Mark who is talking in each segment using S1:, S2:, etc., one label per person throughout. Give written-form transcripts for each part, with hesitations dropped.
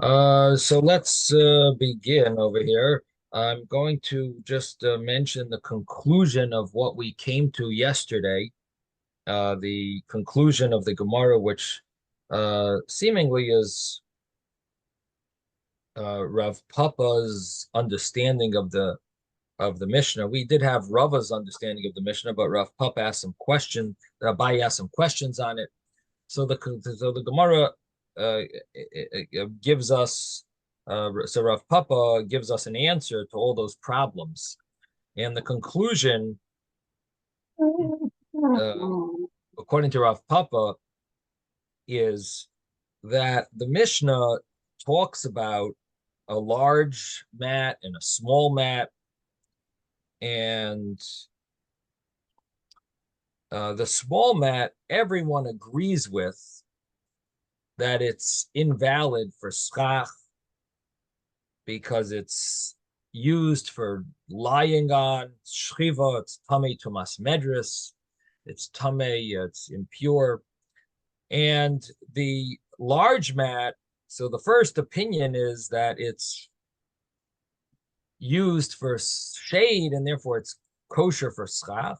S1: So let's begin over here. I'm going to just mention the conclusion of what we came to yesterday, the conclusion of the Gemara, which seemingly is Rav Papa's understanding of the Mishnah. We did have Rava's understanding of the Mishnah, but Rav Papa asked some questions. Abai asked some questions on it. So the Gemara gives us so Rav Papa gives us an answer to all those problems, and the conclusion, uh, according to Rav Papa, is that the Mishnah talks about a large mat and a small mat, and the small mat everyone agrees with that it's invalid for schach because it's used for lying on shchiva. It's tamei tumas medris. It's tamei. It's impure. And the large mat. So the first opinion is that it's used for shade and therefore it's kosher for schach.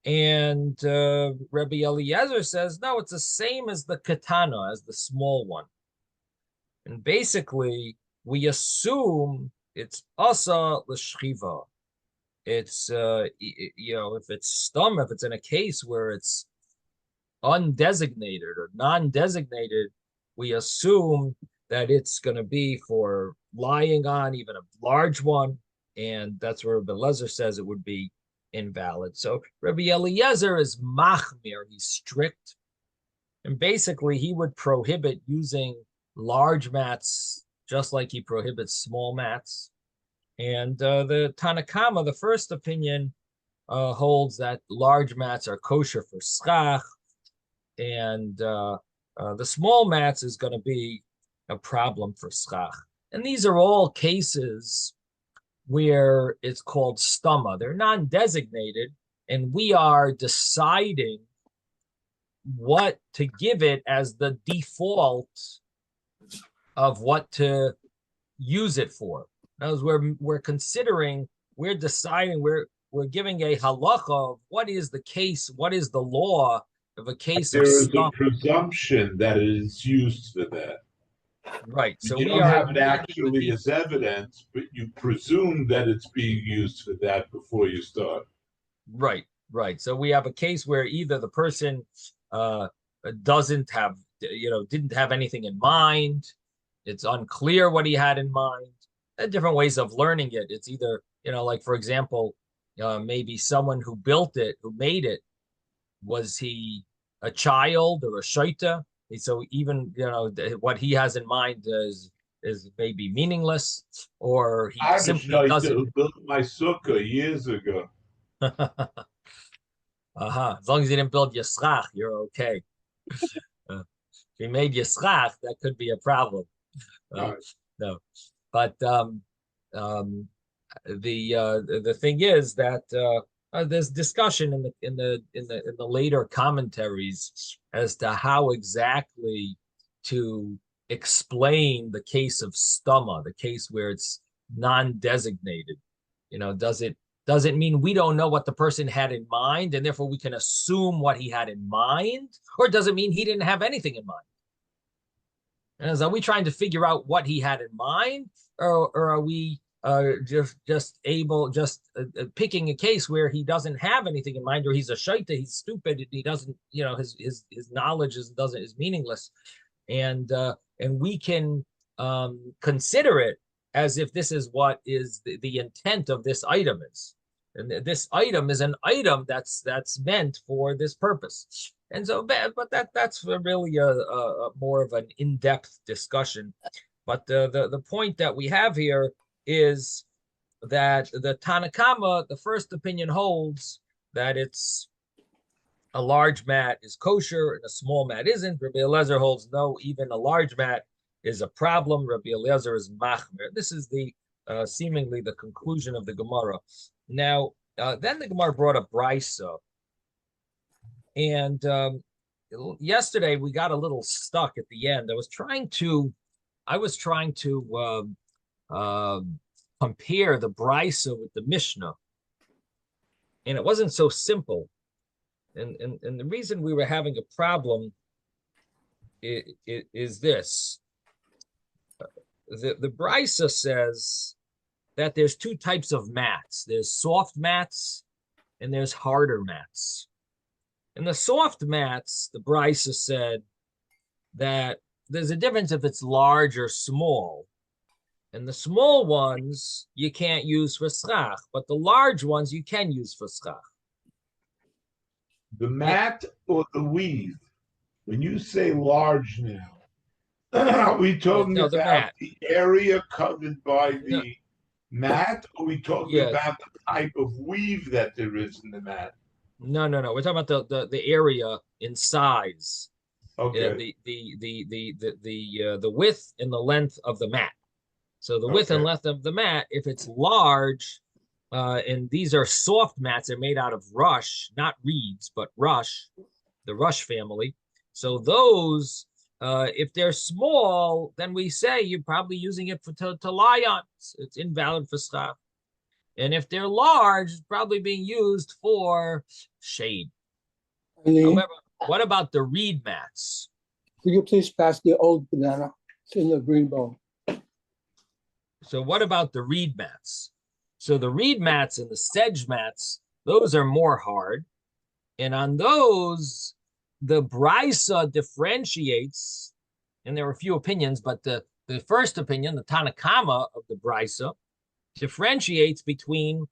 S1: And Rabbi Eliezer says, no, it's the same as the katana, as the small one. And basically, we assume it's asa l'shchiva. It's, if it's stum, if it's in a case where it's undesignated or non-designated, we assume that it's going to be for lying on, even a large one. And that's where Rabbi Eliezer says it would be invalid. So Rabbi Eliezer is machmir, he's strict. And basically, he would prohibit using large mats just like he prohibits small mats. And the Tanakama, the first opinion, holds that large mats are kosher for schach, and the small mats is going to be a problem for schach. And these are all cases where it's called stama. They're non-designated, and we are deciding what to give it as the default of what to use it for. As we're considering, we're deciding, we're giving a halacha of what is the case, what is the law of a case of
S2: There is a
S1: stama.
S2: presumption that it is used for that.
S1: Right. So
S2: You
S1: we
S2: don't
S1: are
S2: have it
S1: admitting
S2: actually as evidence, but you presume that it's being used for that before you start.
S1: Right, right. So we have a case where either the person doesn't have, didn't have anything in mind. It's unclear what he had in mind. There are different ways of learning it. It's either, like for example, maybe someone who built it, who made it, was he a child or a shaita? So even, what he has in mind is maybe meaningless, or he
S2: I have a
S1: simply
S2: shaita
S1: doesn't.
S2: who built my sukkah years ago.
S1: As long as you didn't build Yitzchok, you're okay. If you made Yitzchok, that could be a problem.
S2: Right.
S1: No, but the thing is that there's discussion in the later commentaries as to how exactly to explain the case of stoma, the case where it's non-designated. Does it mean we don't know what the person had in mind and therefore we can assume what he had in mind? Or does it mean he didn't have anything in mind? And are we trying to figure out what he had in mind, or are we just picking a case where he doesn't have anything in mind, or he's a shaita, he's stupid, he doesn't, his knowledge is meaningless, and we can consider it as if this is what is the intent of this item is. And this item is an item that's meant for this purpose. And so, but that's really a more of an in-depth discussion. But the point that we have here is that the Tanakama, the first opinion, holds that it's a large mat is kosher and a small mat isn't. Rabbi Eliezer holds no, even a large mat is a problem. Rabbi Eliezer is machmer. This is the seemingly the conclusion of the Gemara. Now, then the Gemara brought up brisa, and yesterday we got a little stuck at the end. I was trying to I was trying to compare the Brisa with the Mishnah, and it wasn't so simple. And the reason we were having a problem is this: the Brisa says that there's two types of mats. There's soft mats and there's harder mats. And the soft mats, the Brisa said that there's a difference if it's large or small. And the small ones you can't use for schach, but the large ones you can use for schach.
S2: The mat or the weave? When you say large now, are we talking
S1: No,
S2: about the area covered by the mat? Or are we talking about the type of weave that there is in the mat?
S1: No. We're talking about the area in size.
S2: Okay.
S1: The width and the length of the mat. So the width and length of the mat, if it's large, and these are soft mats, they're made out of rush, not reeds, but rush, the rush family. So those, if they're small, then we say you're probably using it to lie on. It's invalid for schach. And if they're large, it's probably being used for shade. However, what about the reed mats?
S3: Could you please pass the old banana? It's in the green bowl.
S1: So what about the reed mats? So the reed mats and the sedge mats, those are more hard. And on those, the Brisa differentiates, and there are a few opinions, but the first opinion, the Tanakama of the Brisa, differentiates between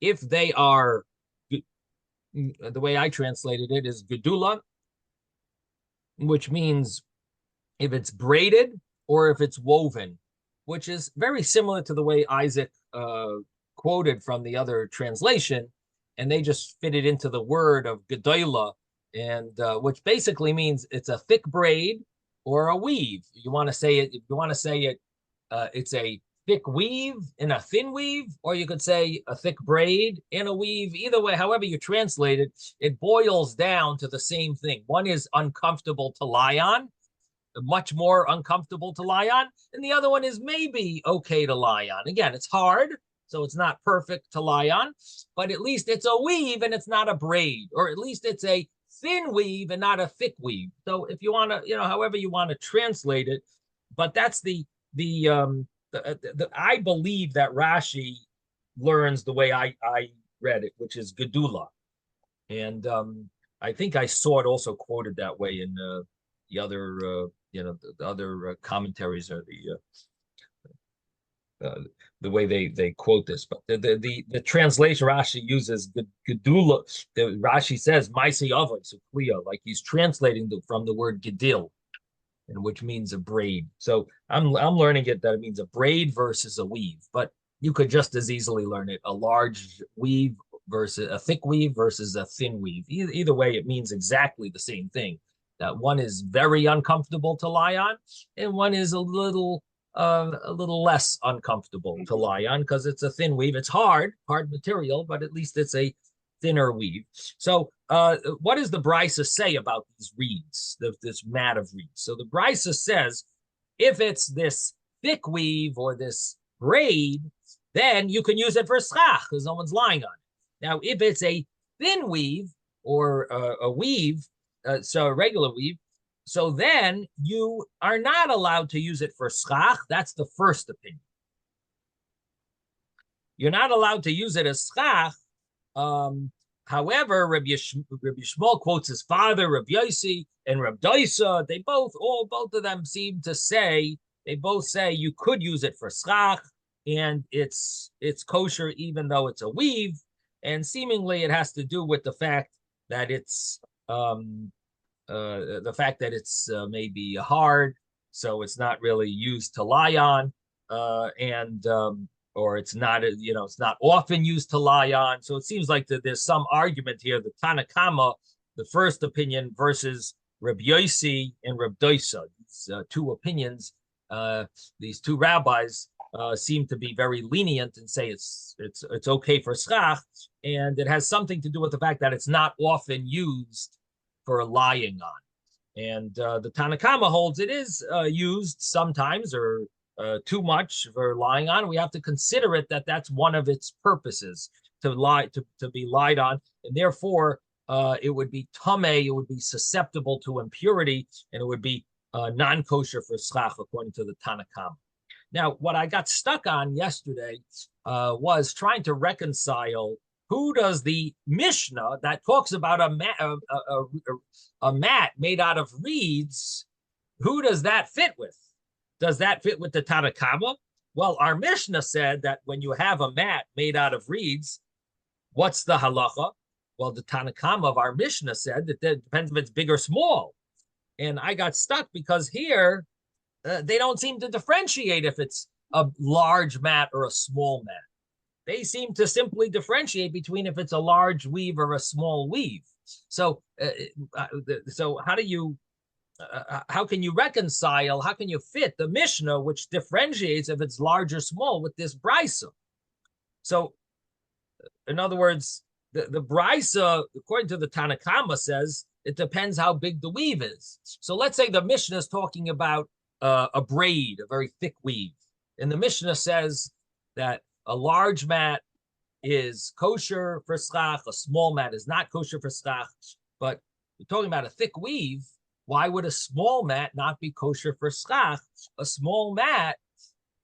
S1: if they are, the way I translated it is gedula, which means if it's braided or if it's woven, which is very similar to the way Isaac quoted from the other translation, and they just fit it into the word of gedola, and which basically means it's a thick braid or a weave. You want to say it. If you want to say it, it's a thick weave and a thin weave, or you could say a thick braid and a weave. Either way, however you translate it, it boils down to the same thing. One is uncomfortable to lie on, much more uncomfortable to lie on, and the other one is maybe okay to lie on. Again, it's hard, so it's not perfect to lie on, but at least it's a weave and it's not a braid, or at least it's a thin weave and not a thick weave. So if you want to, however you want to translate it, but that's I believe that Rashi learns the way I read it, which is gedula, and I think I saw it also quoted that way in the other the other commentaries are the way they quote this, but the translation Rashi uses gedula. Rashi says "Maisi Avos," so clear, like he's translating from the word gedil, and which means a braid. So I'm learning it that it means a braid versus a weave, but you could just as easily learn it a large weave versus a thick weave versus a thin weave. Either way, it means exactly the same thing. That one is very uncomfortable to lie on, and one is a little less uncomfortable to lie on because it's a thin weave. It's hard material, but at least it's a thinner weave. So what does the Brisa say about these reeds, this mat of reeds? So the Brisa says, if it's this thick weave or this braid, then you can use it for schach because no one's lying on it. Now, if it's a thin weave or a weave, so a regular weave, so then you are not allowed to use it for schach. That's the first opinion. You're not allowed to use it as schach. However, Rabbi Yishmael quotes his father, Rabbi Yossi and Rabbi Doisa. They both of them seem to say, they both say you could use it for schach, and it's kosher even though it's a weave, and seemingly it has to do with the fact that it's maybe hard, so it's not really used to lie on, or it's not, it's not often used to lie on. So it seems like there's some argument here. The Tanakama, the first opinion versus Rabbi Yossi and Rabbi Doisa. These two opinions, these two rabbis seem to be very lenient and say it's okay for schach, and it has something to do with the fact that it's not often used for lying on. And the Tanakama holds it is used sometimes or too much for lying on. We have to consider it that that's one of its purposes, to be lied on, and therefore it would be tameh, it would be susceptible to impurity, and it would be non-kosher for schach according to the Tanakama. Now, what I got stuck on yesterday was trying to reconcile who does the Mishnah that talks about a mat made out of reeds, who does that fit with? Does that fit with the Tanakama? Well, our Mishnah said that when you have a mat made out of reeds, what's the halacha? Well, the Tanakama of our Mishnah said that it depends if it's big or small. And I got stuck because here they don't seem to differentiate if it's a large mat or a small mat. They seem to simply differentiate between if it's a large weave or a small weave. So how do you, how can you reconcile, how can you fit the Mishnah, which differentiates if it's large or small, with this brisa? So, in other words, the brisa, according to the Tanakama, says it depends how big the weave is. So let's say the Mishnah is talking about a braid, a very thick weave. And the Mishnah says that a large mat is kosher for schach, a small mat is not kosher for schach. But we're talking about a thick weave. Why would a small mat not be kosher for schach? A small mat,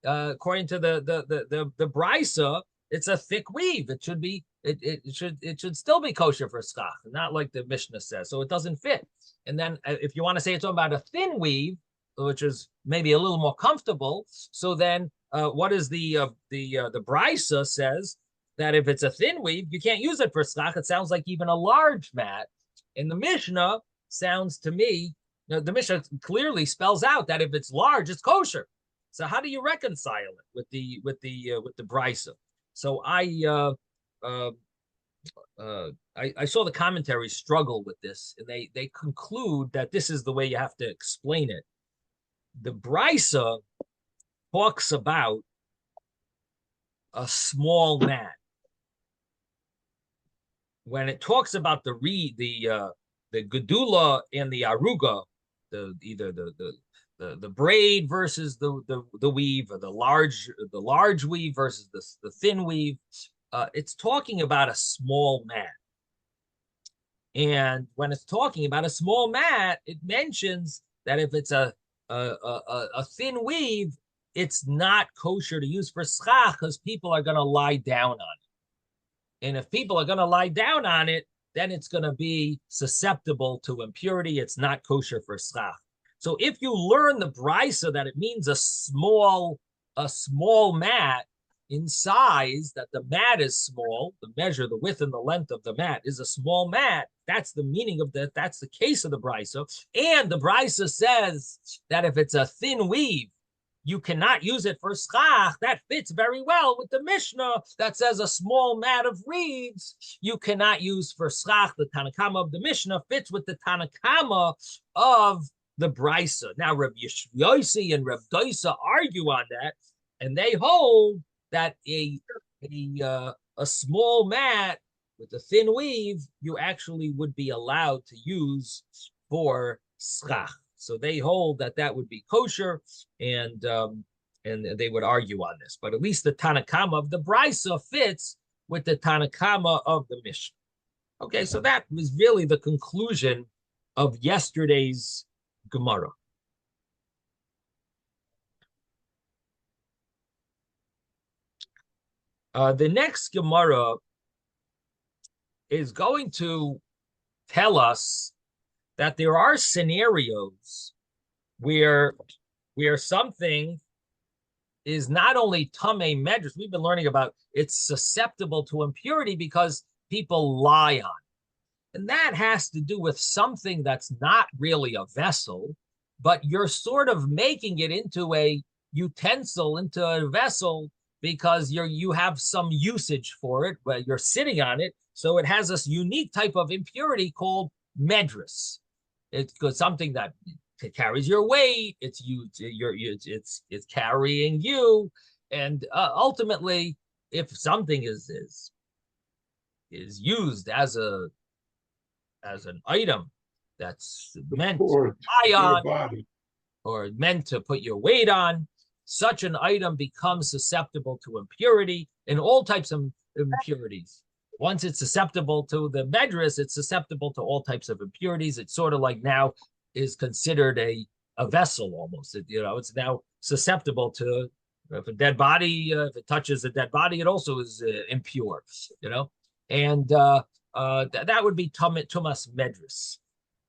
S1: according to the brisa, it's a thick weave. It should be it should still be kosher for schach, not like the Mishnah says. So it doesn't fit. And then if you want to say it's talking about a thin weave, which is maybe a little more comfortable, so then what is the brisa says that if it's a thin weave, you can't use it for schach. It sounds like even a large mat. And the Mishnah sounds to me, the Mishnah clearly spells out that if it's large, it's kosher. So how do you reconcile it with the brisa? So I saw the commentaries struggle with this, and they conclude that this is the way you have to explain it. The brisa talks about a small mat. When it talks about the gedula and the aruga, either the braid versus the weave, or the large weave versus the thin weave, it's talking about a small mat. And when it's talking about a small mat, it mentions that if it's a thin weave, it's not kosher to use for schach because people are going to lie down on it. And if people are going to lie down on it, then it's going to be susceptible to impurity. It's not kosher for schach. So if you learn the brisa that it means a small mat in size, that the mat is small, the measure, the width and the length of the mat is a small mat, that's the meaning of that. That's the case of the brisa. And the brisa says that if it's a thin weave, you cannot use it for schach. That fits very well with the Mishnah that says a small mat of reeds you cannot use for schach. The Tanakama of the Mishnah fits with the Tanakama of the brisa. Now, Reb Yossi and Reb Doisa argue on that, and they hold that a small mat with a thin weave you actually would be allowed to use for schach. So they hold that that would be kosher, and they would argue on this. But at least the Tanakama of the brisa fits with the Tanakama of the Mishnah. Okay, so that was really the conclusion of yesterday's Gemara. The next Gemara is going to tell us that there are scenarios where something is not only tamei medrash. We've been learning about it's susceptible to impurity because people lie on it. And that has to do with something that's not really a vessel, but you're sort of making it into a utensil, into a vessel, because you have some usage for it, but you're sitting on it. So it has this unique type of impurity called medrash. It's something that carries your weight. It's carrying you, and ultimately, if something is used as an item that's meant
S2: Support
S1: to lie
S2: your
S1: on
S2: body.
S1: or meant to put your weight on, such an item becomes susceptible to impurity and all types of impurities. Once it's susceptible to the medras, it's susceptible to all types of impurities. It's sort of like now is considered a vessel almost. It's now susceptible to, if a dead body, if it touches a dead body, it also is impure, and that would be tumas medras.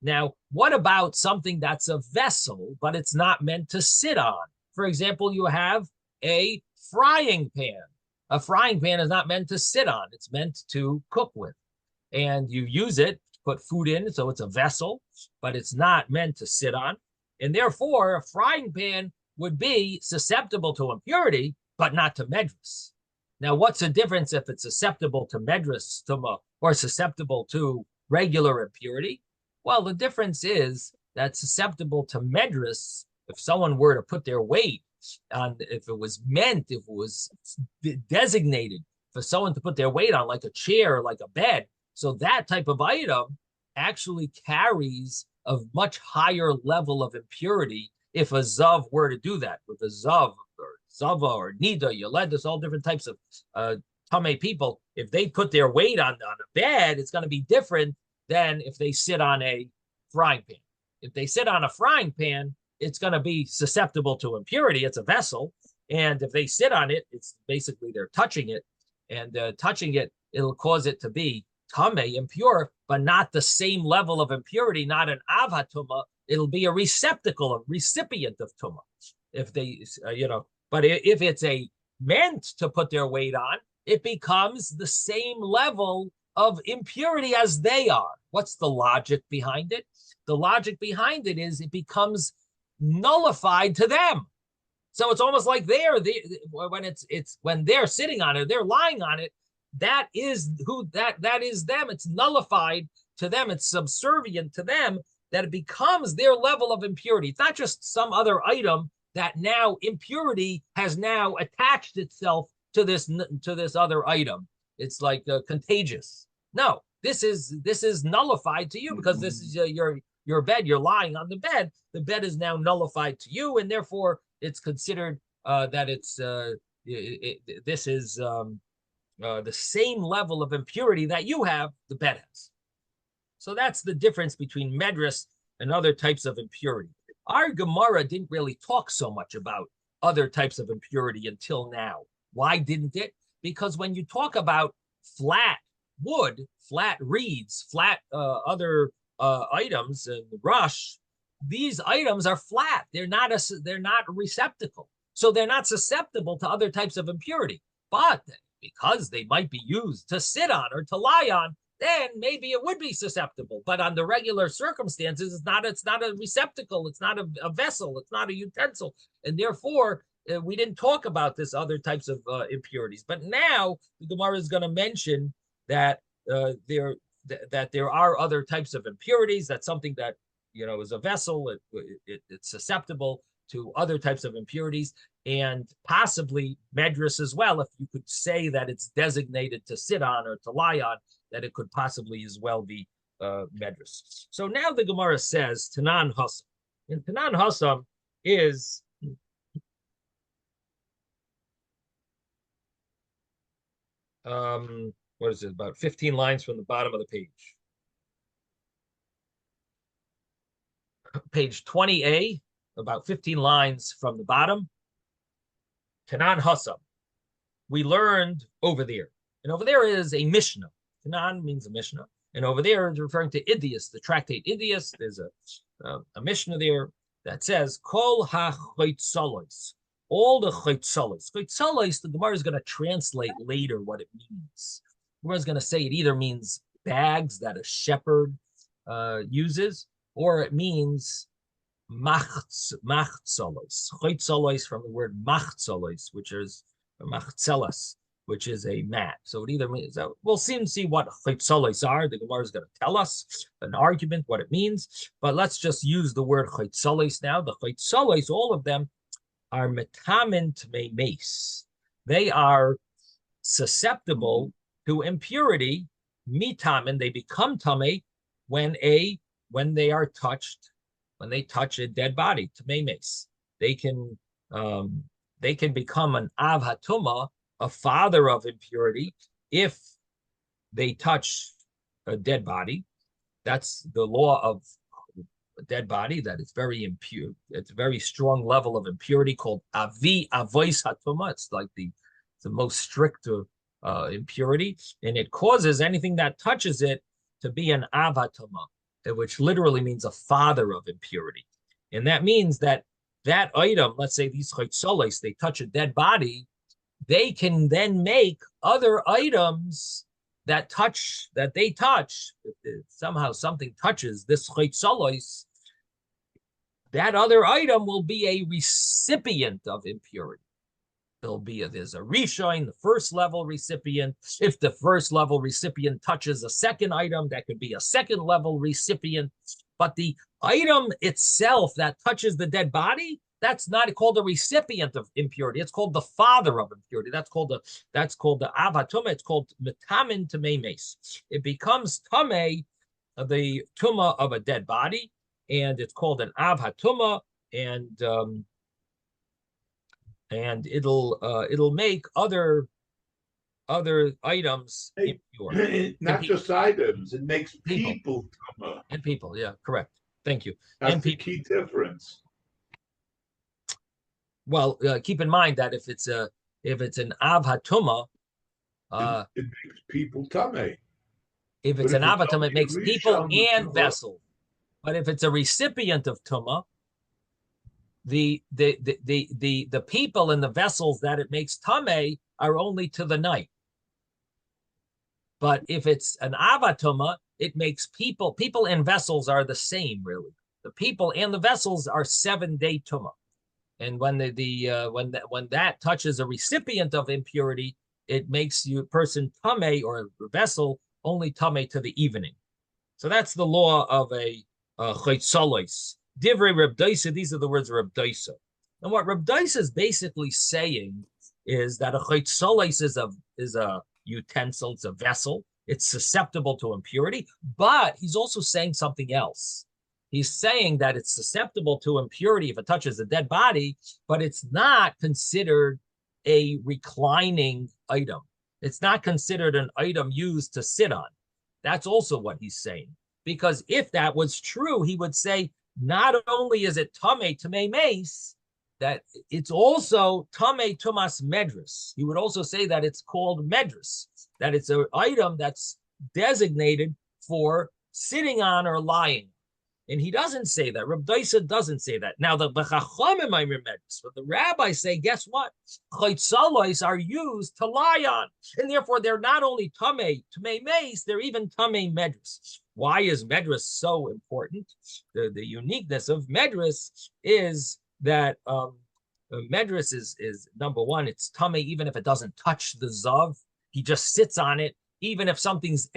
S1: Now, what about something that's a vessel, but it's not meant to sit on? For example, you have a frying pan. A frying pan is not meant to sit on. It's meant to cook with. And you use it to put food in, so it's a vessel, but it's not meant to sit on. And therefore, a frying pan would be susceptible to impurity, but not to medras. Now, what's the difference if it's susceptible to medras or susceptible to regular impurity? Well, the difference is that susceptible to medras, if someone were to put their weight on, if it was designated for someone to put their weight on, like a chair, like a bed, so that type of item actually carries a much higher level of impurity if a zav were to do that. With a zav or zava or nida, yoledis, all different types of tamei people, if they put their weight on a bed, it's going to be different than if they sit on a frying pan. If they sit on a frying pan, it's going to be susceptible to impurity. It's a vessel. And if they sit on it, it's basically they're touching it. And touching it, it'll cause it to be tamei, impure, but not the same level of impurity, not an avhatuma. It'll be a receptacle, a recipient of tuma. If they, but if it's meant to put their weight on, it becomes the same level of impurity as they are. What's the logic behind it? The logic behind it is it becomes nullified to them. So it's almost like when they're sitting on it, they're lying on it. That is that is them. It's nullified to them. It's subservient to them, that it becomes their level of impurity. It's not just some other item that now impurity has now attached itself to this other item. It's like contagious. No, this is nullified to you because this is your bed. You're lying on the bed. The bed is now nullified to you, and therefore it's considered that this is the same level of impurity that you have, the bed has. So that's the difference between medras and other types of impurity. Our Gemara didn't really talk so much about other types of impurity until now. Why didn't it? Because when you talk about flat wood, flat reeds, flat other items and rush, these items are flat. They're not a receptacle. So they're not susceptible to other types of impurity. But because they might be used to sit on or to lie on, then maybe it would be susceptible. But on the regular circumstances, it's not a receptacle, it's not a vessel, it's not a utensil. And therefore, we didn't talk about this other types of impurities. But now the Gemara is going to mention that there are other types of impurities. That's something that is a vessel. It's susceptible to other types of impurities, and possibly medras as well. If you could say that it's designated to sit on or to lie on, that it could possibly as well be medras. So now the Gemara says Tanan Hasam, and Tanan Hasam is what is it? About 15 lines from the bottom of the page. Page 20a, about 15 lines from the bottom. Tanan Hasam. We learned over there. And over there is a Mishnah. Tanan means a Mishnah. And over there is referring to Idias, the tractate Idias. There's a Mishnah there that says, Kol ha-choitzolos. All the choitzolos. Choitzolos, the Gemara is going to translate later what it means. The Gemara is going to say it either means bags that a shepherd uses, or it means machzolos. Choitzolos from the word machzolos, which is machzelas, which is a mat. So it either means, we'll soon see what choitzolos are. The Gemara is going to tell us an argument, what it means. But let's just use the word choitzolos now. The choitzolos, all of them, are metamint meis. They are susceptible to impurity, mitamin. They become tamei when a when they are touched, when they touch a dead body, tamei meis, they can become an av hatuma, a father of impurity, if they touch a dead body. That's the law of a dead body, that it's very impure. It's a very strong level of impurity called avi avois hatuma. It's like the most strict impurity, and it causes anything that touches it to be an av hatuma, which literally means a father of impurity. And that means that item, let's say these chaytzoles, they touch a dead body, they can then make other items that they touch. If somehow something touches this chaytzoles, that other item will be a recipient of impurity. There's a rishon, the first level recipient. If the first level recipient touches a second item, that could be a second level recipient. But the item itself that touches the dead body, that's not called a recipient of impurity. It's called the father of impurity. That's called the avatuma. It's called metamin tamei meis. It becomes tamei, the tuma of a dead body, and it's called an avatuma, and it'll make other items impure.
S2: Not just items, it makes people tuma.
S1: And people, yeah, correct. Thank you.
S2: That's the key difference.
S1: Well, keep in mind that if it's an av hatuma,
S2: it makes people tame.
S1: If it's an av hatuma, it makes people and vessel. But if it's a recipient of tuma, the people and the vessels that it makes tame are only to the night. But if it's an avatuma, it makes people and vessels are the same, really. The people and the vessels are 7-day tuma. And when when that touches a recipient of impurity, it makes you person tame or vessel only tame to the evening. So that's the law of a chaytzolos. Divrei Reb Daisa, these are the words of Reb Daisa. And what Reb Daisa is basically saying is that a chaytzolos is a utensil, it's a vessel, it's susceptible to impurity, but he's also saying something else. He's saying that it's susceptible to impurity if it touches a dead body, but it's not considered a reclining item. It's not considered an item used to sit on. That's also what he's saying. Because if that was true, he would say, not only is it tamei meis, that it's also tamei tumas medris. He would also say that it's called medris, that it's an item that's designated for sitting on or lying. And he doesn't say that. Reb Daisa doesn't say that. Now, the chachamim are medris, but the rabbis say, guess what? Chaytzolos are used to lie on, and therefore they're not only tamei meis, they're even tamei medris. Why is medris so important? The uniqueness of medris is that medris is number one, it's tamei even if it doesn't touch the zav. He just sits on it, even if something's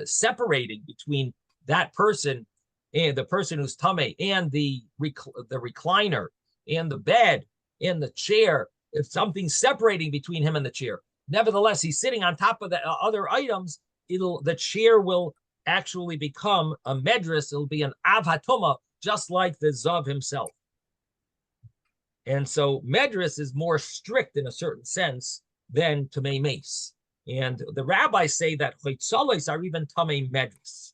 S1: separating between that person and the person who's tamei and the recliner and the bed and the chair. If something's separating between him and the chair, nevertheless, he's sitting on top of the other items. The chair will actually become a medris. It'll be an av hatuma, just like the zav himself. And so medris is more strict in a certain sense than tamei meis. And the rabbis say that chaytzolos are even tamei medris.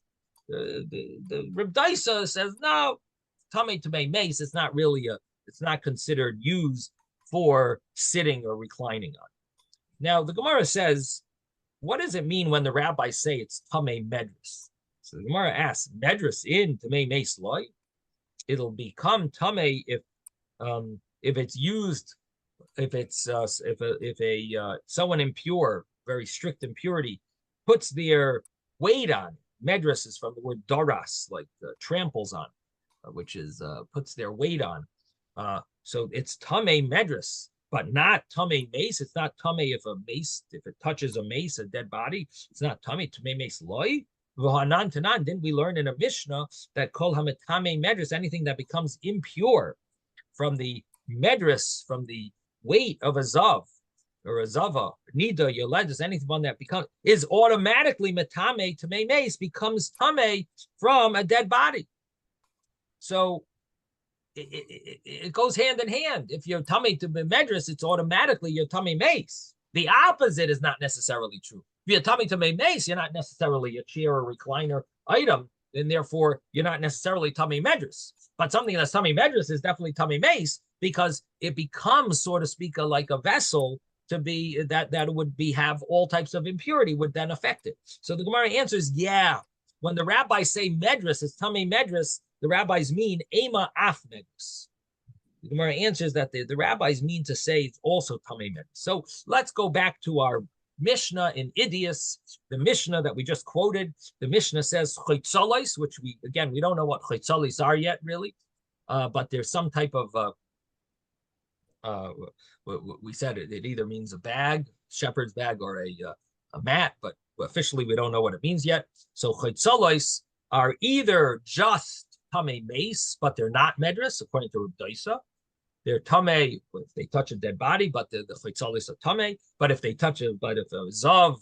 S1: The Reb Daisa says no, tamei meis. It's not really it's not considered used for sitting or reclining on. Now the Gemara says, what does it mean when the rabbis say it's tamei medris? So the Gemara asks, medris in tamei meis loy? It'll become tamei if it's used, if someone impure, very strict impurity, puts their weight on it. Medris is from the word doras, like tramples on, which is puts their weight on. So it's tamei medris, but not tamei meis. It's not tamei if it touches a mace, a dead body. It's not tamei meis loy. V'hanan tanan. Didn't we learn in a Mishnah that kol hametamei medris, anything that becomes impure from the medris, from the weight of a zav or a zava, nida, yoledus, anything that is automatically metame tamei meis, becomes tamei from a dead body. So it goes hand in hand. If you're tummy to medress, it's automatically your tummy mace. The opposite is not necessarily true. If you're tummy to mace, you're not necessarily a chair or recliner item, and therefore you're not necessarily tummy medress. But something that's tummy medress is definitely tummy mace because it becomes, so to speak, like a vessel to be that would be have all types of impurity would then affect it. So the Gemara answers, yeah. When the rabbis say medress, it's tummy medress, the rabbis mean ema af medress. The Gemara answers that the rabbis mean to say it's also tummy medress. So let's go back to our Mishnah in Idias, the Mishnah that we just quoted. The Mishnah says chitzolis, which we don't know what chitzolis are yet, really, but there's some type of we said it either means a bag, shepherd's bag, or a mat, but officially we don't know what it means yet. So chitzolis are either just tamei mace, but they're not medress, according to Reb Daisa. They're tamei if they touch a dead body, but the chitzolis are tamei. But if they touch it, but if a zav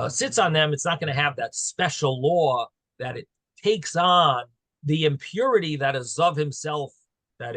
S1: sits on them, it's not going to have that special law that it takes on the impurity that a zav himself, that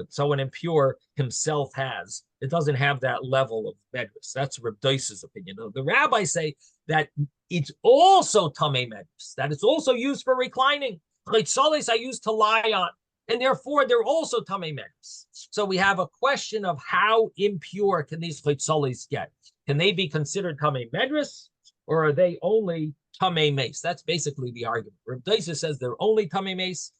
S1: someone impure himself has. It doesn't have that level of medress. That's Reb Daisa's opinion. The rabbis say that it's also tamei medress, that it's also used for reclining. Chitzolis are used to lie on, and therefore they're also tamei medress. So we have a question of how impure can these chitzolis get? Can they be considered tamei medress, or are they only tamei mace? That's basically the argument. Reb Daisa says they're only tamei mace.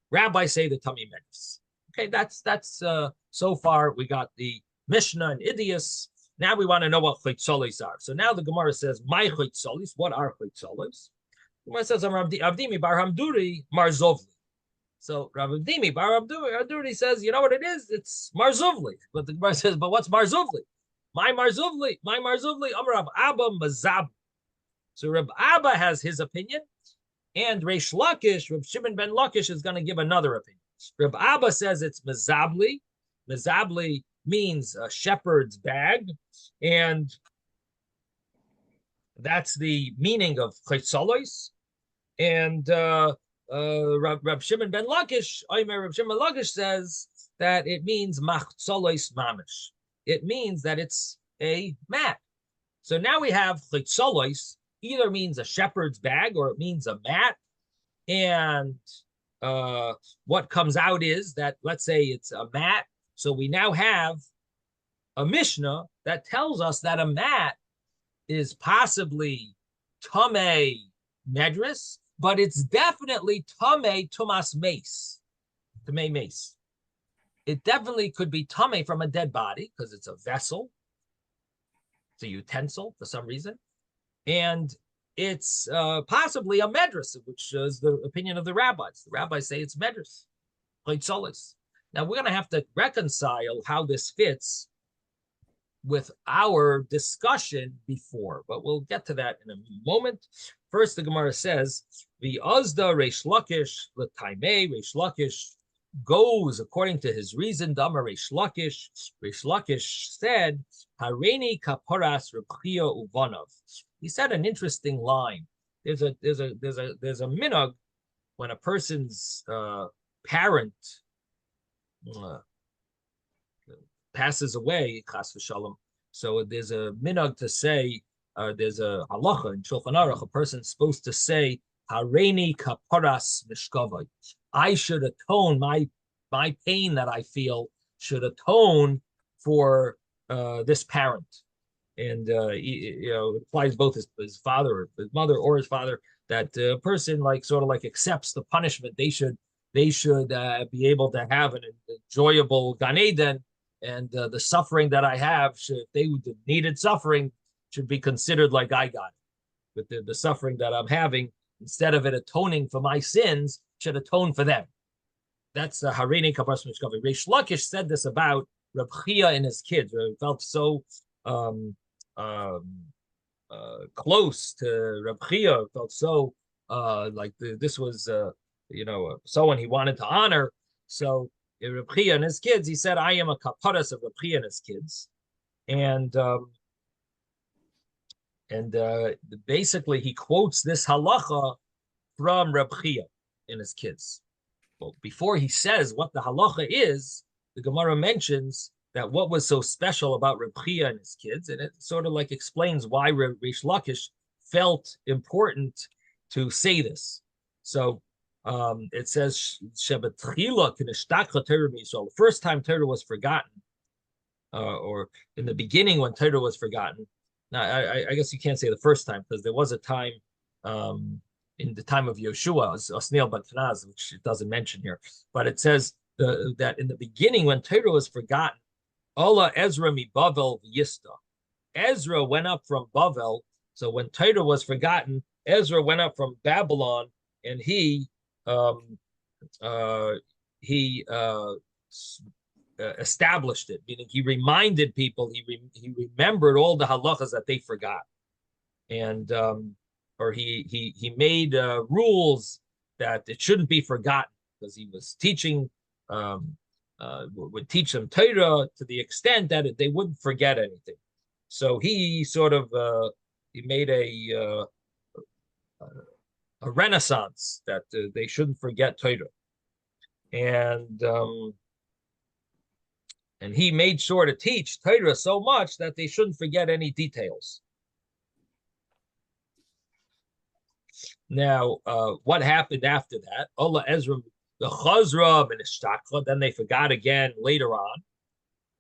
S1: Rabbis say the tamei medress. Okay, that's so far we got the Mishnah and Idias. Now we want to know what chitzolis are. So now the Gemara says, my chitzolis, what are chitzolis? The Gemara says, Avdimi bar Hamduri marzovli. So Rav Avdimi bar Hamduri says, you know what it is? It's marzovli. But the Gemara says, but what's marzovli? My marzovli, Amar Rav Abba mazab. So Rav Abba has his opinion, and Reish Lakish, Rav Shimon ben Lakish, is going to give another opinion. Reb Abba says it's mezabli. Mezabli means a shepherd's bag, and that's the meaning of chitzolos. And Reb Shimon ben Lakish, Reb Shimon ben Lakish says that it means machzolos mamish. It means that it's a mat. So now we have chitzolos either means a shepherd's bag or it means a mat, and what comes out is that, let's say it's a mat. So we now have a Mishnah that tells us that a mat is possibly tamei medress, but it's definitely tamei tumas mace, tamei mace. It definitely could be tamei from a dead body because it's a vessel, it's a utensil for some reason, and it's possibly a medress, which is the opinion of the rabbis. The rabbis say it's medress, chitzolis. Now we're going to have to reconcile how this fits with our discussion before, but we'll get to that in a moment. First, the Gemara says, the Uzda Reish Lakish l'taimei. Reish Lakish goes according to his reason. Dama Reish Lakish. Reish Lakish said, Hareini kaparas Reb Chia uvanav. He said an interesting line. There's a minhag when a person's parent passes away, chas v'shalom. So there's a minhag to say, there's a halacha in Shulchan Aruch, a person's supposed to say, Hareini kaparas mishkavai. I should atone, my pain that I feel should atone for this parent. And it applies both his father or his mother or his father, that a person sort of accepts the punishment. They should be able to have an enjoyable Gan Eden, and the suffering that I have, if they needed suffering, should be considered like I got it. But the suffering that I'm having, instead of it atoning for my sins, should atone for them. That's Hareini kaparas mishkavai. Reish Lakish said this about Reb Chia and his kids. He felt so close to Reb Chia, felt so this was someone he wanted to honor. So Reb Chia and his kids, he said, I am a kaparas of Reb Chia and his kids. And basically he quotes this halacha from Reb Chia and his kids. Well, before he says what the halacha is, the Gemara mentions that what was so special about Reb Chia and his kids, and it sort of like explains why Reish Lakish felt important to say this. So it says the first time Torah was forgotten, or in the beginning when Torah was forgotten. Now, I guess you can't say the first time, because there was a time in the time of Yeshua, Osniel Batnaz, which it doesn't mention here, but it says that in the beginning when Torah was forgotten, Ola Ezra mi Bavel Yista. Ezra went up from Bavel. So when Torah was forgotten, Ezra went up from Babylon, and he established it, meaning he reminded people, he remembered all the halachas that they forgot, and or he made rules that it shouldn't be forgotten, because he was teaching, would teach them Torah to the extent that they wouldn't forget anything. So he sort of he made a renaissance that they shouldn't forget Torah, and he made sure to teach Torah so much that they shouldn't forget any details. Now, what happened after that? Allah Ezra, the Chazra and Ishtakla, then they forgot again later on.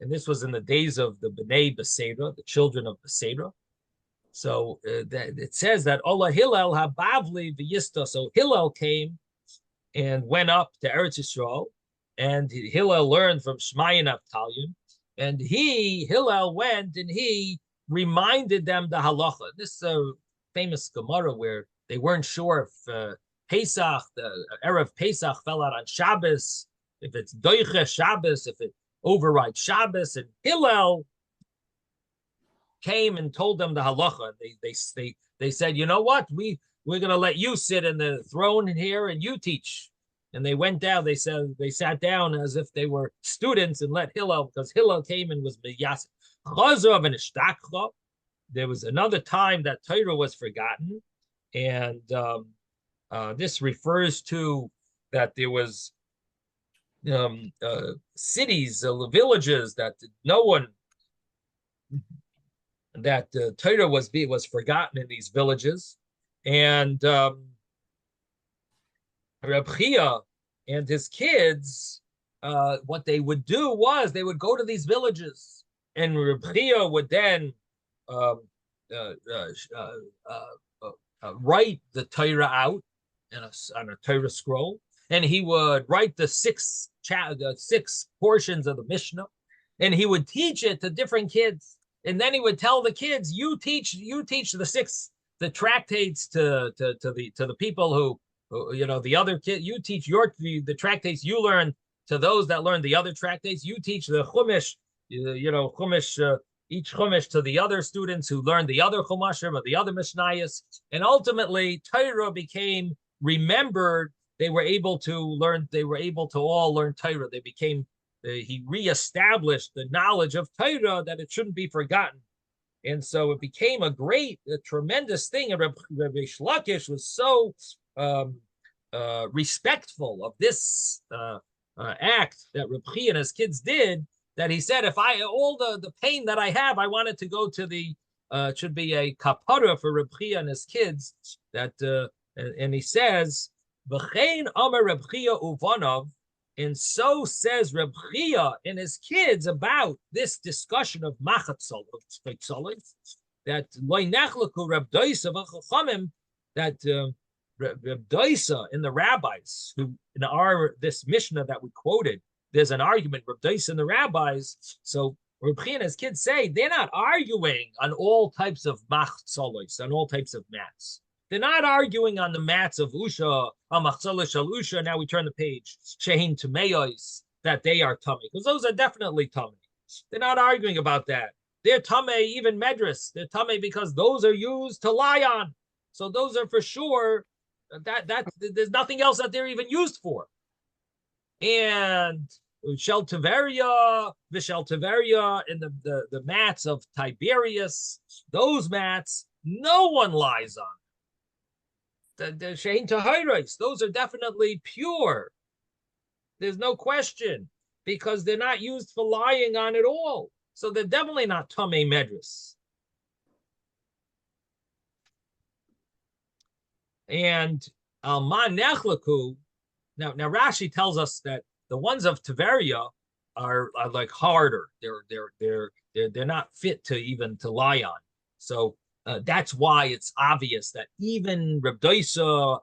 S1: And this was in the days of the Bnei Beseda, the children of Beseda. So it says that Allah Hillel Habavli V'yista. So Hillel came and went up to Eretz Yisrael, and Hillel learned from Shmai and Avtalyon, and Hillel went and he reminded them the halacha. This famous Gemara where they weren't sure if Pesach, the Erev Pesach fell out on Shabbos, if it's Doiche Shabbos, if it overrides Shabbos, and Hillel came and told them the halacha. They said, you know what, we're going to let you sit in the throne here and you teach. And they went down. They sat down as if they were students and let Hillel, because Hillel came and was miyas. Chazov and Ishtakcha. There was another time that Torah was forgotten, and this refers to that there was cities, villages that no one, that Torah was forgotten in these villages, and Reb Chia and his kids, what they would do was they would go to these villages, and Reb Chia would then write the Torah out on a Torah scroll, and he would write the six portions of the Mishnah, and he would teach it to different kids, and then he would tell the kids, you teach the tractates to the people who the other kid, you teach the tractates you learn to those that learn the other tractates. You teach the Chumash, Chumash, each Chumash to the other students who learned the other Chumashim or the other Mishnayos. And ultimately, Torah became remembered. They were able to all learn Torah. He reestablished the knowledge of Torah, that it shouldn't be forgotten. And so it became a tremendous thing. And Rabbi Shlakish was so respectful of this act that Reb Chia and his kids did, that he said, if all the pain that I have, I wanted to go to the it should be a kapara for Reb Chia and his kids. That and he says, V'chein Amar Reb Chia uvanav, and so says Reb Chia and his kids about this discussion of machatzolos, that loy nechlaku Reb Doisa v'chachamim, that Reb Doisa and the rabbis, who in this Mishnah that we quoted, there's an argument, Reb Doisa and the rabbis. So Reb Chia and his kids say they're not arguing on all types of machatzolos, on all types of mats. They're not arguing on the mats of Usha, Machzala Shal Usha. Now we turn the page, Shehin Tumeos, that they are tummy, because those are definitely tummy. They're not arguing about that. They're tummy, even medras. They're tummy because those are used to lie on. So those are for sure. That there's nothing else that they're even used for. And Shel Tiveria, Vishel Tiveria, and the mats of Tiberius, those mats, no one lies on. The Shein Tahiris, those are definitely pure. There's no question, because they're not used for lying on at all. So they're definitely not Tamei Medris. And Alman Nechlaku, now Rashi tells us that the ones of Tiberia are like harder. They're not fit to even to lie on. So that's why it's obvious that even Reb Doisa,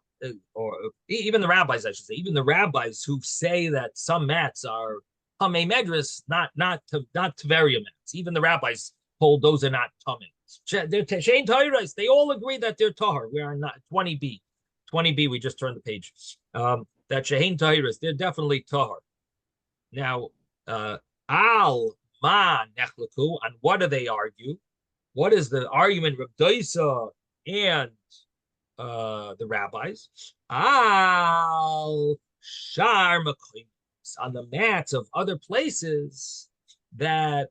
S1: or even the rabbis, I should say, even the rabbis who say that some mats are Tamei Medris, not Tiberia mats. Even the rabbis hold those are not Tamei. They all agree that they're tahar. We are not 20b. 20b, we just turned the page. That Shehein Tahiris, they're definitely tahar. Now, al ma nechlaku, and what do they argue? What is the argument of Doisa and the rabbis? Al shar makim, on the mats of other places that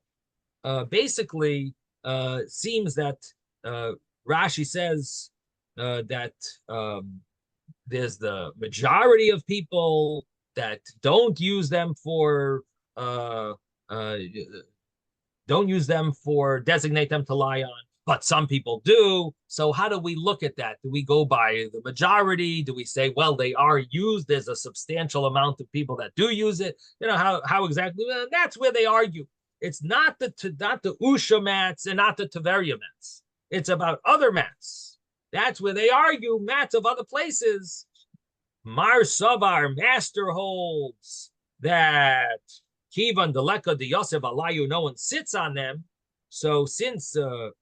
S1: basically seems that Rashi says that there's the majority of people that don't use them for designate them to lie on, but some people do. So how do we look at that? Do we go by the majority? Do we say, well, they are used? There's a substantial amount of people that do use it. You know, how exactly? Well, that's where they argue. It's not the Usha mats and not the Tiberia mats. It's about other mats. That's where they argue mats of other places. Mar Savar, master holds that Kivan Deleka de Yosef Alayu, no one sits on them. So since, or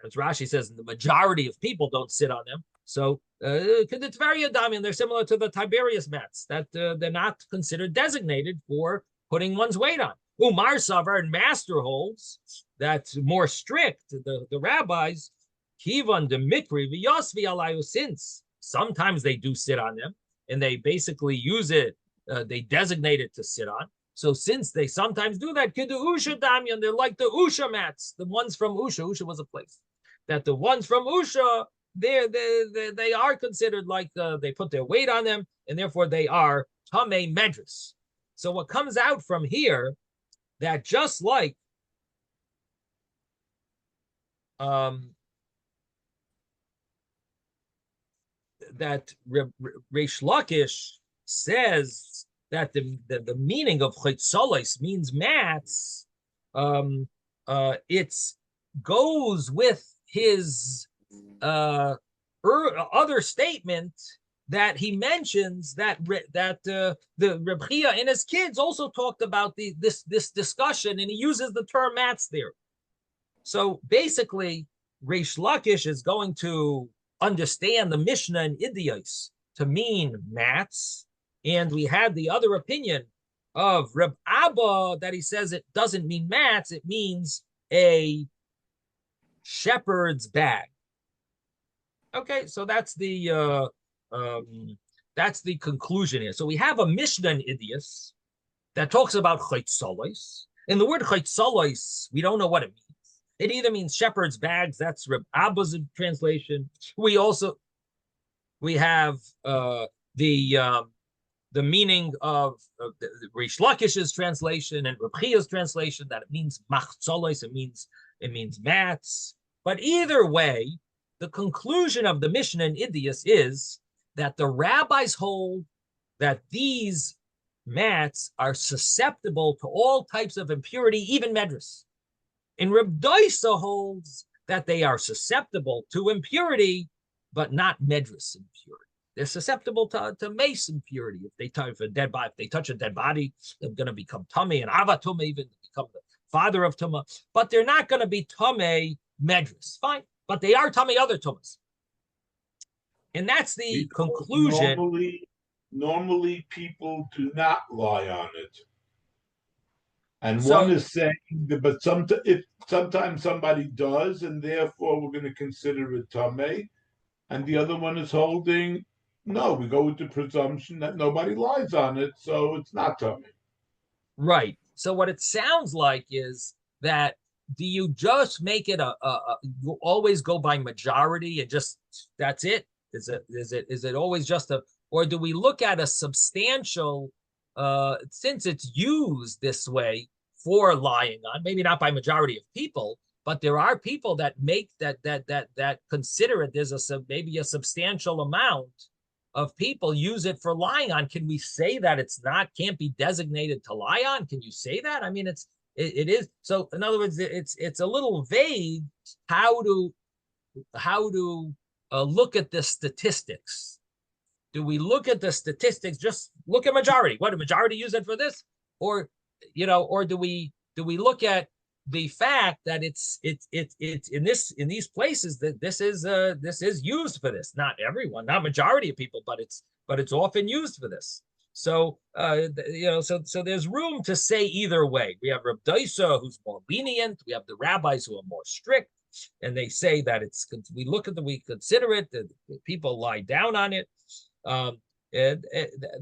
S1: as Rashi says, the majority of people don't sit on them, so they're similar to the Tiberius mats, that they're not considered designated for putting one's weight on. Umar Savar, and master holds that's more strict, the rabbis, Kivan de Mikri v'Yosvi Alayu, since sometimes they do sit on them, and they basically use it, they designate it to sit on. So since they sometimes do that, Kidu Usha Damyan, they're like the Usha mats, the ones from Usha. Usha was a place. That the ones from Usha, they are considered like they put their weight on them, and therefore they are Tamei Medris. So what comes out from here, that just like that Reish Lakish says that the meaning of Chitzolos means mats, it goes with his other statement that he mentions that the Reb Chia and his kids also talked about this discussion, and he uses the term mats there. So basically, Reish Lakish is going to understand the Mishnah and Idios to mean mats, and we had the other opinion of Reb Abba that he says it doesn't mean mats, it means a shepherd's bag. Okay, so that's the conclusion here. So we have a Mishnah in Idios that talks about Chitzolos, and the word Chitzolos, we don't know what it means. It either means shepherd's bags, that's Reb Abba's translation. We have the meaning of Reish Lakish's translation and Reb Chia's translation that it means machzolos, it means mats. But either way, the conclusion of the Mishnah in Idios is that the rabbis hold that these mats are susceptible to all types of impurity, even medras. And Reb Doisa holds that they are susceptible to impurity, but not medras impurity. They're susceptible to mace impurity. If they touch a dead body, if they touch a dead body, they're going to become tummy, and avatuma even become the father of tuma. But they're not going to be tummy medras. Fine, but they are tummy other tumas. And that's the conclusion.
S2: Normally, people do not lie on it. And so, one is saying that, but sometimes somebody does, and therefore we're going to consider it tamei. And the other one is holding, no, we go with the presumption that nobody lies on it, so it's not tamei.
S1: Right. So what it sounds like is that do you just make it you always go by majority and just that's it? Is it always just or do we look at a substantial since it's used this way for lying on, maybe not by majority of people, but there are people that make that consider it. There's maybe a substantial amount of people use it for lying on. Can we say that can't be designated to lie on? Can you say that? I mean, it is. So in other words, it's a little vague how to look at the statistics. Do we look at the statistics? Just look at majority. What, did majority use it for this? Or do we look at the fact that it's in these places that this is used for this? Not everyone, not majority of people, but it's often used for this. So so there's room to say either way. We have Reb Daisa, who's more lenient. We have the rabbis who are more strict, and they say that we consider it, that people lie down on it. And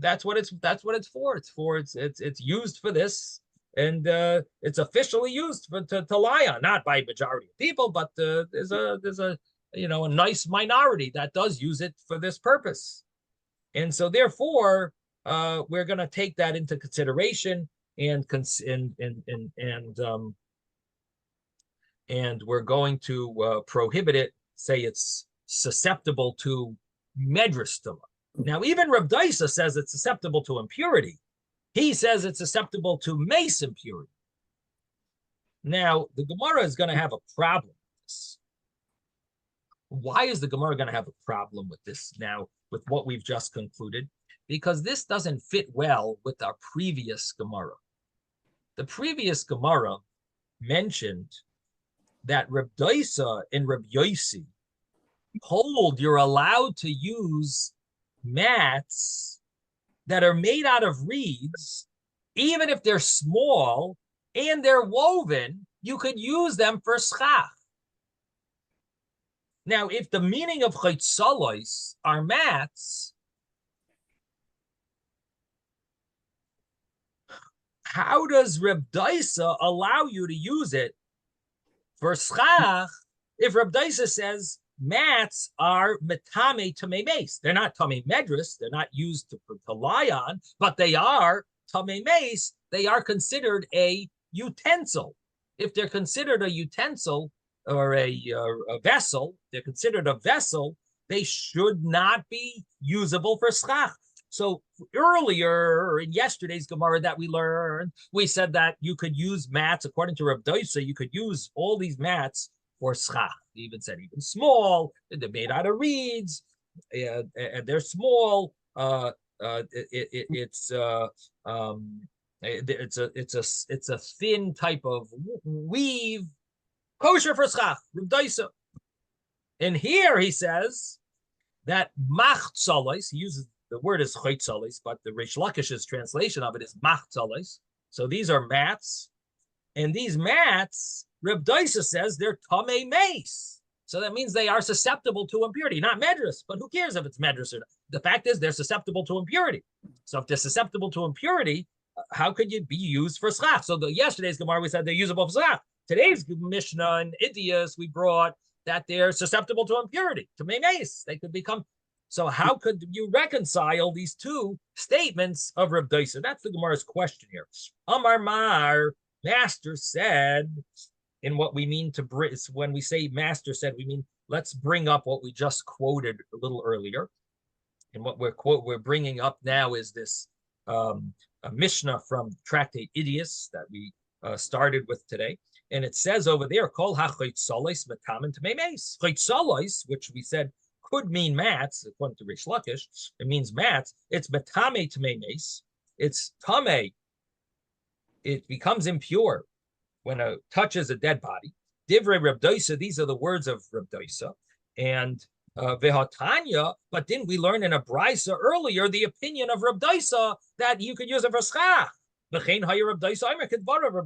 S1: that's what it's for. It's used for this, and it's officially used to lie on, not by majority of people, but there's a nice minority that does use it for this purpose, and so therefore we're going to take that into consideration, and we're going to prohibit it. Say it's susceptible to medrash tumah. Now, even Reb Daisa says it's susceptible to impurity. He says it's susceptible to mace impurity. Now, the Gemara is going to have a problem with this. Why is the Gemara going to have a problem with this now, with what we've just concluded? Because this doesn't fit well with our previous Gemara. The previous Gemara mentioned that Reb Daisa and Reb Yosi hold you're allowed to use mats that are made out of reeds, even if they're small and they're woven, you could use them for schach. Now, if the meaning of chaytzalos are mats, how does Reb Daisa allow you to use it for schach if Reb Daisa says mats are metame tamei mace? They're not tamei medris. They're not used to lie on, but they are tamei mace. They are considered a utensil. If they're considered a utensil or a vessel, they're considered a vessel, they should not be usable for schach. So earlier in yesterday's Gemara that we learned, we said that you could use mats, according to Reb Daisa, you could use all these mats for schach. He even said even small, they're made out of reeds, and they're small. It's a thin type of weave, kosher for schach, Reb Daisa. And here he says that machzalos, he uses the word is chaytzalos, but the Reish Lakish's translation of it is machzalos. So these are mats, and these mats, Reb Daisa says they're tamei mace. So that means they are susceptible to impurity, not medrus, but who cares if it's medrus or not? The fact is they're susceptible to impurity. So if they're susceptible to impurity, how could you be used for schach? So yesterday's Gemara, we said they're usable for schach. Today's Mishnah and Idias, we brought that they're susceptible to impurity, to mace. They could become. So how could you reconcile these two statements of Reb Daisa? That's the Gemara's question here. Amar Mar, master said, and what we mean when we say master said, we mean let's bring up what we just quoted a little earlier. And what we're bringing up now is this a Mishnah from Tractate Idias that we started with today. And it says over there, Kol ha-chaytzalos metamen tamei mace. Chaytzalos, which we said could mean mats, according to Reish Lakish, it means mats. It's metame tamei mace. It's tamei. It becomes impure when it touches a dead body. Divrei Reb Daisa, these are the words of Reb Daisa. And Vehatanya, but didn't we learn in a brisa earlier the opinion of Reb Daisa that you could use it for schach? V'chein haya Reb Daisa, Reb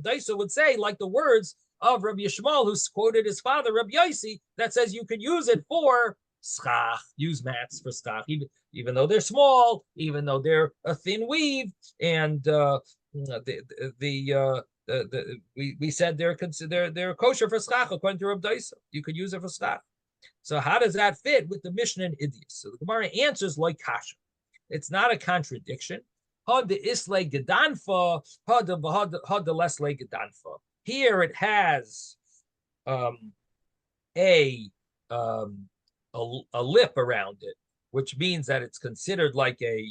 S1: Daisa would say, like the words of Reb Yishmael, who quoted his father, Reb Yosi, that says you could use it for schach, use mats for schach, even though they're small, even though they're a thin weave, and we said they're kosher for schach according to Reb Daisa. You could use it for schach. So how does that fit with the Mishnah in Idias? So the Gemara answers like kasha. It's not a contradiction. had the isle gedanfa, had the lesle gedanfa. Here it has a lip around it, which means that it's considered like a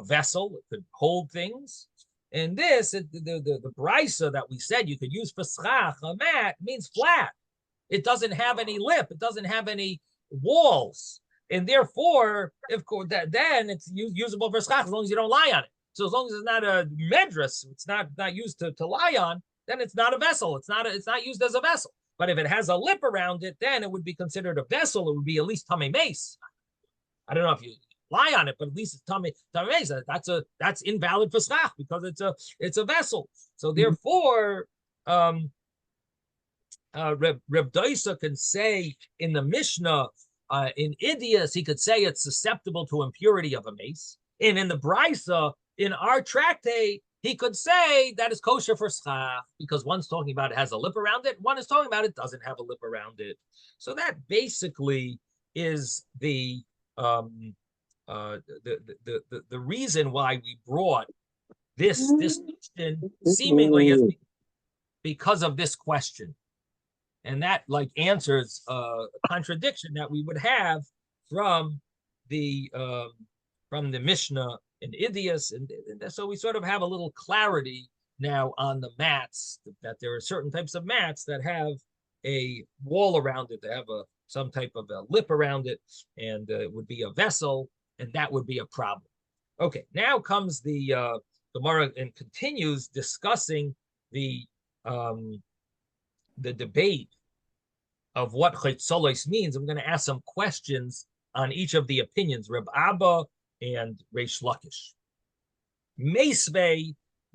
S1: vessel. It could hold things. And this, the brisa that we said you could use for schach, a mat, means flat. It doesn't have any lip. It doesn't have any walls. And therefore, of course, then it's usable for schach as long as you don't lie on it. So as long as it's not a medras, it's not used to lie on, then it's not a vessel. It's not used as a vessel. But if it has a lip around it, then it would be considered a vessel. It would be at least tamei mace. I don't know if you lie on it, but at least it's tamei mace. That's invalid for schach because it's a vessel. So therefore, Reb Doisa can say in the Mishnah, in Idias, he could say it's susceptible to impurity of a mace. And in the Brisa, in our tractate, he could say that is kosher for schach because one's talking about it has a lip around it, one is talking about it doesn't have a lip around it. So that basically is the reason why we brought this question seemingly is because of this question. And that like answers a contradiction that we would have from the Mishnah in Idias, and so we sort of have a little clarity now on the mats, that there are certain types of mats that have a wall around it, they have some type of a lip around it, and it would be a vessel, and that would be a problem. Okay, now comes the Gemara and continues discussing the debate of what chitzolos means. I'm going to ask some questions on each of the opinions, Reb Abba and Reish Lakish. Meisvei,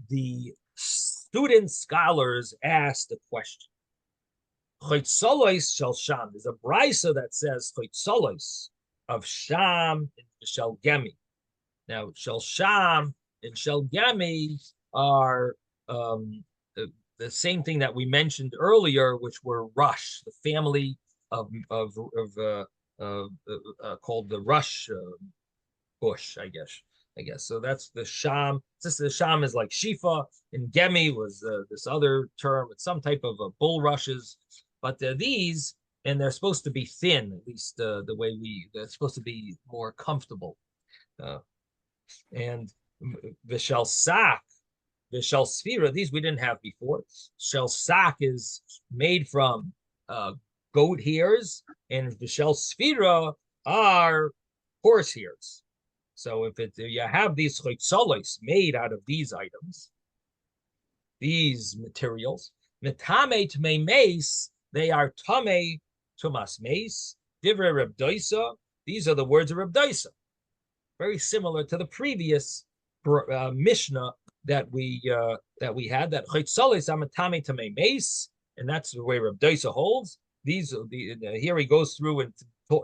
S1: the student scholars asked a question. Chitzolos shel sham. There's a brisa that says chitzolos of sham and shel gemi. Now, shel sham and shel gemi are the same thing that we mentioned earlier, which were rush, the family of called the rush bush, I guess. So that's the sham. The sham is like shifa, and gemi was this other term. It's some type of bulrushes, but these, and they're supposed to be thin, at least the way they're supposed to be more comfortable. And the shel sak, the shel sfira, these we didn't have before. Shel sak is made from goat hairs, and the shel sfira are horse hairs. So if you have these chitzolos made out of these items, these materials, metame tmei mace, they are tame tumas mace. Divrei Reb Doisa, these are the words of Reb Doisa, very similar to the previous Mishnah that we had, that chitzolos are metame tmei mace, and that's the way Reb Doisa holds. These here he goes through and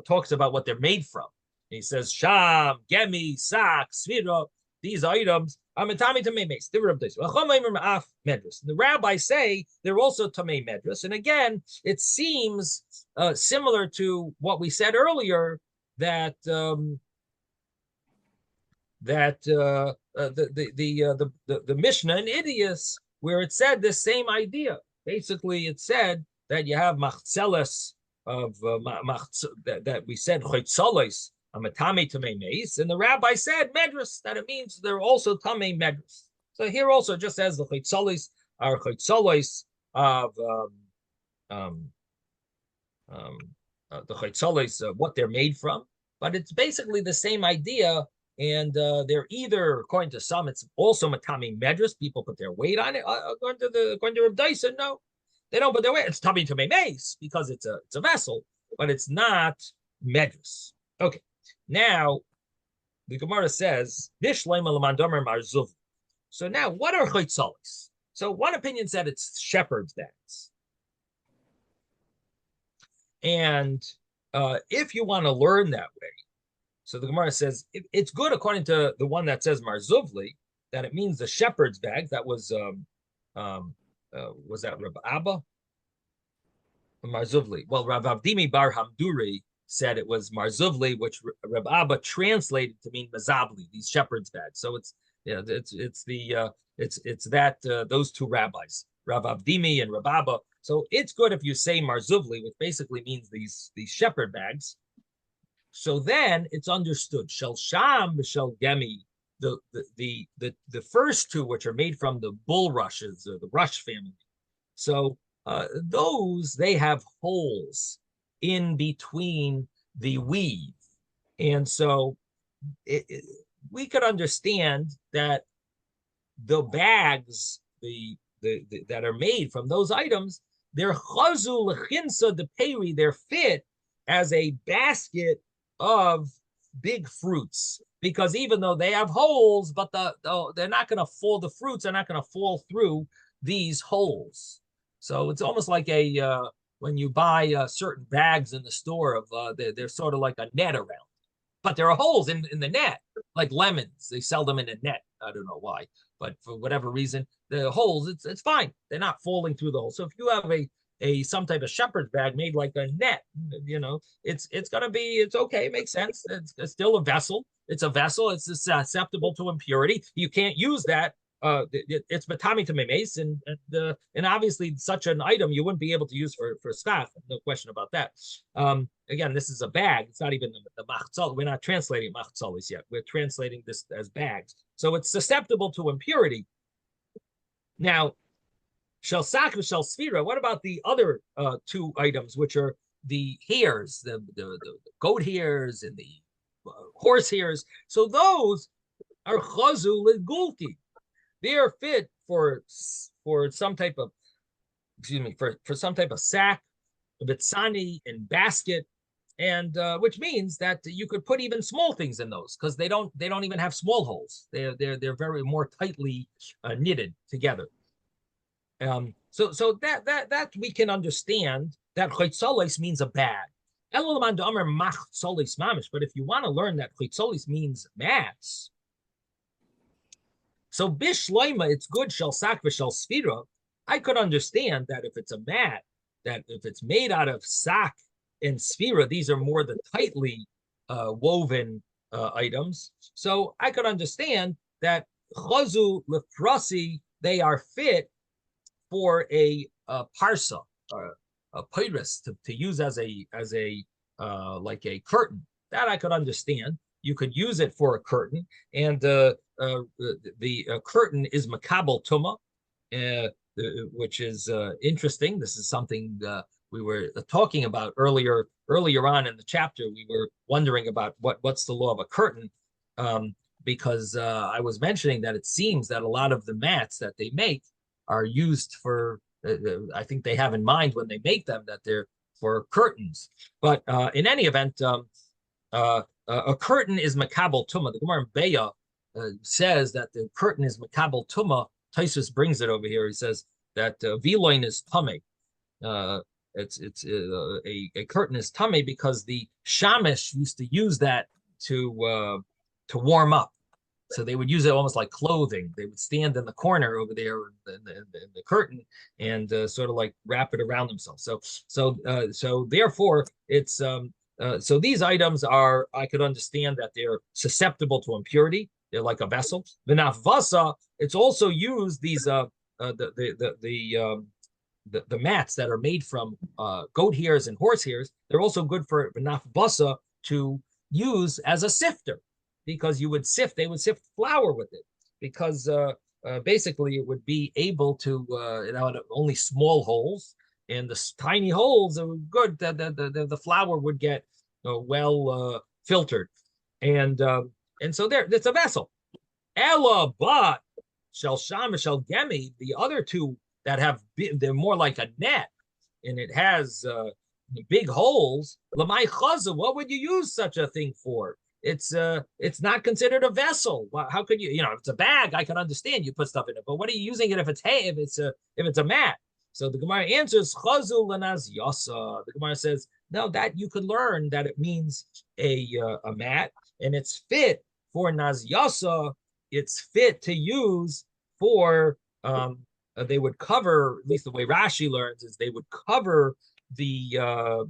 S1: talks about what they're made from. He says, sham, gemi, sak, svira, these items are metame tamei mace. The rabbis say they're also tamei medras. And again, it seems similar to what we said earlier, that the Mishnah in Idias, where it said the same idea. Basically, it said that you have machzeles of that we said chitzolos matame tamei mace, and the rabbi said medras, that it means they're also tamei medras. So here also, just as the chitzolos are chitzolos of the chitzolos, what they're made from, but it's basically the same idea. And they're either, according to some, it's also matame medras. People put their weight on it. According to Reb Doisa, no, they don't put their weight. It's tamei tamei mace because it's a vessel, but it's not medras. Okay. Now, the Gemara says, so now what are chitzolos? So one opinion said it's shepherd's bags. And if you want to learn that way, so the Gemara says, it's good according to the one that says marzuvli, that it means the shepherd's bag. That was that Reb Abba? Marzuvli. Well, Rav Avdimi bar Hamduri, said it was marzuvli, which Reb Abba translated to mean mazabli, these shepherd's bags. So it's those two rabbis, Rav Avdimi and Reb Abba. So it's good if you say marzuvli, which basically means these shepherd bags. So then it's understood. Shel Sham, Shel Gemi, the first two, which are made from the bulrushes or the rush family. So those, they have holes in between the weave. And so we could understand that the bags that are made from those items, they're chazu lechinsa de peri, they're fit as a basket of big fruits, because even though they have holes, but they're not going to fall, the fruits are not going to fall through these holes. So it's almost like when you buy certain bags in the store of they're sort of like a net around, but there are holes in the net, like lemons. They sell them in a net. I don't know why, but for whatever reason, the holes, it's fine. They're not falling through the hole. So if you have some type of shepherd's bag made like a net, it's okay. It makes sense. It's still a vessel. It's a vessel. It's susceptible to impurity. You can't use that. It's matami to memes, and obviously such an item you wouldn't be able to use for staff. No question about that. Again, this is a bag. It's not even the machzol. We're not translating machzolis yet. We're translating this as bags. So it's susceptible to impurity. Now, shel sak v'shel sfira. What about the other two items, which are the hairs, the goat hairs and the horse hairs? So those are chazu legulti. They are fit for some type of, for some type of sack, bitsani, and basket, and which means that you could put even small things in those, because they don't even have small holes. They're very more tightly knitted together. So that we can understand that chitzolis means a bag. But if you want to learn that chitzolis means mats, so bishloima, it's good shel sak v'shel sfira. I could understand that if it's a mat, that if it's made out of sak and sfira, these are more the tightly woven items. So I could understand that chazu lefrasi, they are fit for a parsa, a pyrus, to use as a like a curtain. That I could understand. You could use it for a curtain, and the curtain is makabel tuma, which is interesting. This is something we were talking about earlier on in the chapter. We were wondering about what's the law of a curtain, because I was mentioning that it seems that a lot of the mats that they make are used for, I think they have in mind when they make them that they're for curtains. But in any event, a curtain is makabel tuma. The Gemara in Beya says that the curtain is makabel tuma. Taisus brings it over here. He says that viloin is tame. It's a curtain is tame because the shamish used to use that to warm up. So they would use it almost like clothing. They would stand in the corner over there in the curtain and sort of like wrap it around themselves. So therefore it's so these items are, I could understand that they're susceptible to impurity. They're like a vessel. V'nafvasa, it's also used, these the mats that are made from goat hairs and horse hairs. They're also good for v'nafvasa to use as a sifter, because they would sift flour with it, because basically it would be able to only small holes, and the tiny holes are good. The flour would get well filtered, and so there, it's a vessel. Ella, but shel sham shel gemi, the other two that they're more like a net, and it has big holes. Lamai chaza, what would you use such a thing for? It's not considered a vessel. How could you? If it's a bag, I can understand you put stuff in it. But what are you using it if it's hay? If it's a mat? So the Gemara answers chazu lanaz yasa. The Gemara says no, that you could learn that it means a mat, and it's fit for naz yasa. It's fit to use for they would cover, at least the way Rashi learns is they would cover the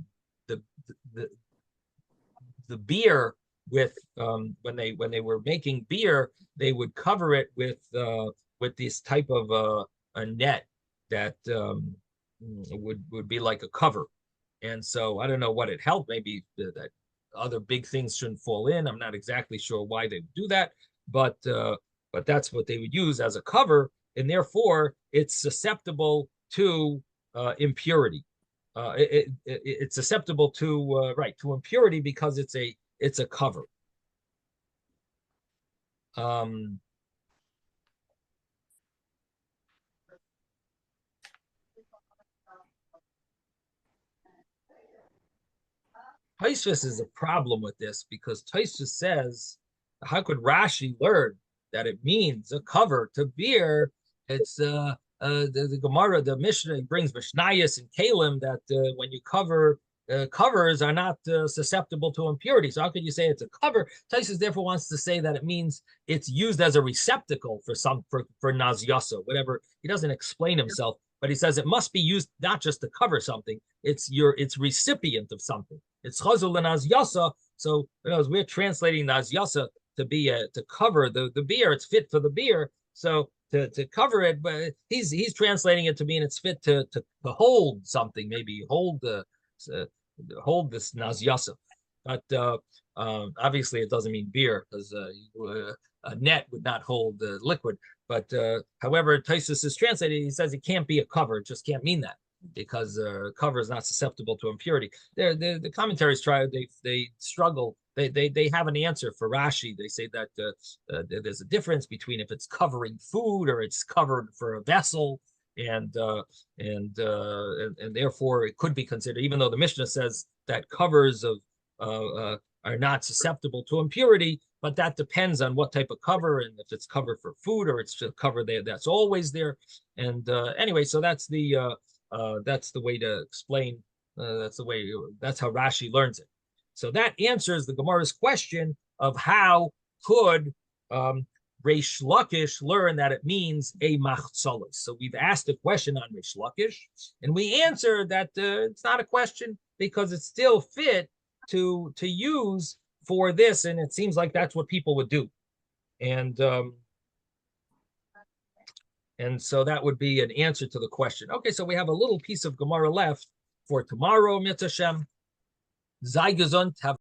S1: the beer with when they were making beer, they would cover it with this type of a net that would be like a cover. And so I don't know what it helped. Maybe that other big things shouldn't fall in. I'm not exactly sure why they would do that, but that's what they would use as a cover, and therefore it's susceptible to impurity. It's susceptible to to impurity because it's a cover. Tosfos is a problem with this because Tosfos says, how could Rashi learn that it means a cover to beer? It's the Gemara, the Mishnah brings Mishnayos and Kalim that when you cover, covers are not susceptible to impurity. So how could you say it's a cover? Tosfos therefore wants to say that it means it's used as a receptacle for Naz Yasa, whatever. He doesn't explain himself, but he says it must be used not just to cover something. It's recipient of something. It's chazul and Naz Yasa. So we're translating Naz Yasa to be to cover the beer. It's fit for the beer. So to cover it, but he's translating it to mean it's fit to hold something, maybe hold this Naz Yasa. But obviously it doesn't mean beer because a net would not hold liquid. But however, Tosfos is translated, he says it can't be a cover. It just can't mean that because cover is not susceptible to impurity. The commentaries they struggle. They have an answer for Rashi. They say that there's a difference between if it's covering food or it's covered for a vessel, and therefore it could be considered, even though the Mishnah says that covers of are not susceptible to impurity, but that depends on what type of cover, and if it's cover for food or it's a cover there that's always there. And anyway, so that's the way to explain. That's how Rashi learns it. So that answers the Gemara's question of how could Reish Lakish learn that it means a machzolos. So we've asked a question on Reish Lakish, and we answered that it's not a question because it's still fit to use for this, and it seems like that's what people would do. And so that would be an answer to the question. Okay, so we have a little piece of Gemara left for tomorrow, Mitzvah Shem. Sei gesund, have